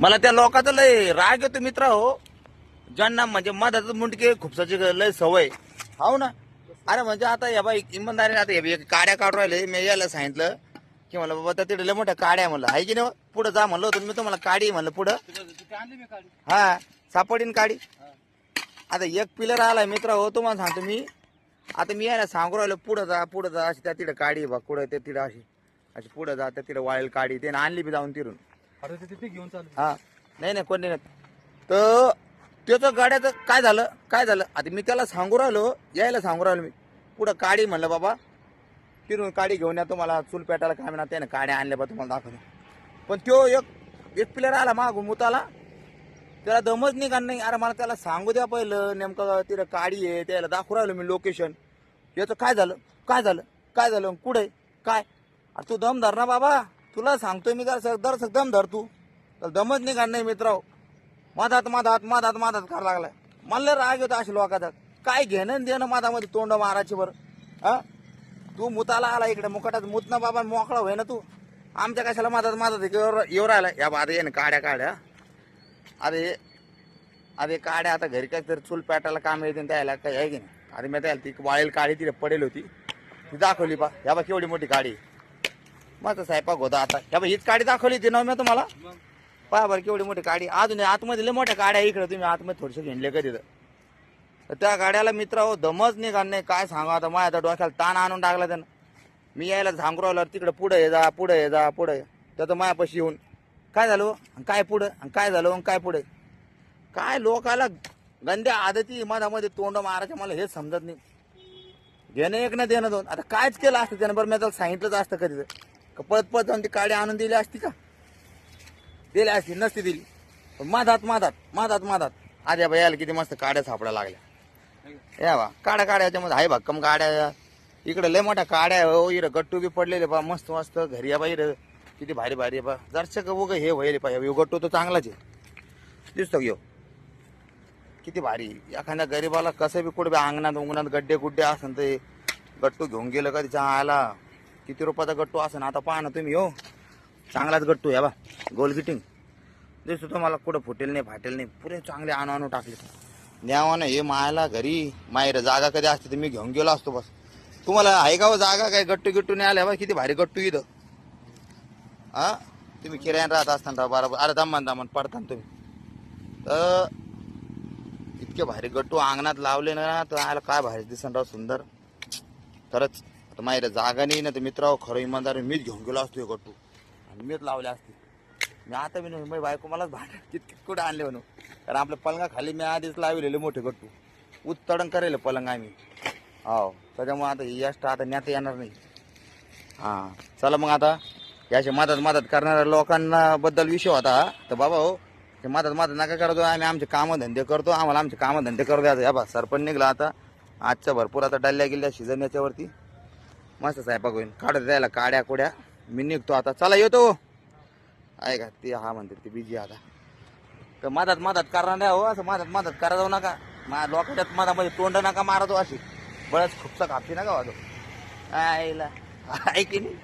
मला त्या लोकांचा लय राग येतो मित्र हो, ज्यांना म्हणजे मधाचं मुंडके खुपसाची लय सवय. हो ना. अरे म्हणजे आता या बाई इमानदारी आता हे काड्या काढून राहिले. मी यायला सांगितलं की मला बाबा त्या तिथे लय मोठ्या काड्या म्हणलं आहे की नाही, पुढे जा म्हणलं होतं मी तुम्हाला, काडी म्हणलं पुढं. हा सापडीन काडी. आता एक पिलर आलाय मित्र हो, तुम्हाला सांगतो मी. आता मी यायला सांगू राहिलो पुढं जा अशी त्या तिथे काडी बघ, पुढं ते तिथं अशी अशी पुढं जा, त्या तिथं वाळेल काडी ते आणली बी जाऊन तिरून. घेऊन चालू. हा नाही कोणी नाही. तर त्याचं गाड्याचं काय झालं आता मी त्याला सांगू राहिलो, यायला सांगू राहिलो मी पुढं काडी म्हणलं बाबा तिरून काडी घेऊन या, तुम्हाला चूल पेटायला काय म्हणा त्याने काड्या आणल्या बा तुम्हाला दाखवलं. पण तो एक प्लेअर आला मागून मुताला, त्याला दमच निघाल नाही. अरे मला त्याला सांगू द्या पहिलं नेमकं तिथं काडी आहे, त्याला दाखवू राहिलो मी लोकेशन. याचं काय झालं कुठे काय. अरे तू दम धर ना बाबा, तुला सांगतोय मी दर दम धर तू. तर दमच निघाल नाही मित्र, मधात करायला लागलाय. मला राग येतो अशा लोकांचा. काय घेणं देणं मधामध्ये तोंड मारायची बरं. हा तू मुताला आला इकडे मुकाटात मुत ना बाबा, मोकळा होय ना तू. आमच्या कशाला मधात येऊ राहिला या बाबा. येणं काड्या अरे काड्या आता घरी काय तर चूल पेटायला काम येते त्याला काय आहे की नाही. अरे मी त्याला ती वाळेल काडी तिथे पडेल होती, ती दाखवली बा. या बा केवढी मोठी काडी, माझा स्वयंपाक होता आता. या बा हीच काडी दाखवली होती ना मी तुम्हाला. पहा बरं केवढी मोठी काडी. अजून आतमध्ये लय मोठ्या काड्या इकडे, तुम्ही आतमध्ये थोडसे घेणले कधी तर त्या गाड्याला मित्र हो दमच निघाल नाही. काय सांगा आता, माझ्या आता डोक्याला ताण आणून टाकला त्यानं. मी यायला सांगू राहिलो तिकडे पुढे ये जा त्याचं मायापाशी येऊन काय झालं काय पुढं, काय झालं काय पुढे. काय लोकाला गंद्या आदती मधामध्ये तोंड मारायचं मला हेच समजत नाही. घेणं एक ना देणं दोन. आता कायच केलं असतं त्यानं बरं, मी त्याला सांगितलंच असतं कधी तर पळत जाऊन ती काडी आणून दिली असती का, दिली असती नसती दिली. पण मधात आज या बाई किती मस्त काड्या सापडायला लागल्या. या बा काड्या याच्यामध्ये आहे भक्कम काड्या. इकडे लय मोठ्या काड्या हो, इकडे गट्टू बी पडलेले बा मस्त घरी या बाई किती भारी आहे बा. जरसं उग हे व्हायला पाहिजे. गट्टू तर चांगलाच आहे दिसतो घेऊ, किती भारी. एखाद्या गरीबाला कसं बी कुठे अंगणात गड्डे गुड्डे असन ते गट्टू घेऊन गेलं कधी आला. किती रुपयाचा गट्टू असन आता पहा ना तुम्ही हो. चांगलाच गट्टू या बा, गोल गिटिंग दिसतो तुम्हाला. कुठं फुटेल नाही फाटेल नाही, पुरे चांगले आणून टाकले. न्यावानं हे मायला घरी मायरा जागा कधी असते तर मी घेऊन गेलो असतो बस. तुम्हाला आहे का जागा काय गट्टू नाही आल्या बा. किती भारी गट्टू इथं. हा तुम्ही किरायाने राहत असताना बरोबर. अरे दमान पडता तुम्ही तर इतके भारी गट्टू अंगणात लावले ना, तर आयला काय भारी दिसन राव सुंदर खरंच. आता मायरा जागा नाही ना तर मित्रांनो खरं इमानदार मीच घेऊन गेलो असतो हे गट्टू आणि मीच लावले असते. मी आता बी नाही बायको मलाच भांडण किती कुठं आणले म्हणून. कारण आपल्या पलंगाखाली मी आधीच लावलेले मोठे गट्टू उत्तडण करेल पलंग आम्ही. हो त्याच्यामुळे आता यष्ट आता नेता येणार नाही. हां चला मग आता याच्या मदत करणाऱ्या लोकांना बद्दल विषय होता. तर बाबा हो ते मदत नका करतो. आम्ही आमचे कामधंदे करतो, आम्हाला आमचे कामधंदे करू द्या. या बा सरपंच निघला आता आजच्या भरपूर आता डल्ल्या गेल्या सीझन याच्यावरती. मस्त स्वयंपाक होईल. काढत द्यायला काड्या कोड्या. मी निघतो आता. चला येतो आहे का ते. हा म्हणते ते बिजी आता. तर मदत करणार हो, असं मदत करा जाऊ नका. लोकांच्यात मधामध्ये तोंड नका मारतो अशी. बळच खूपसा कापी नका वाजव आईला आहे की नाही.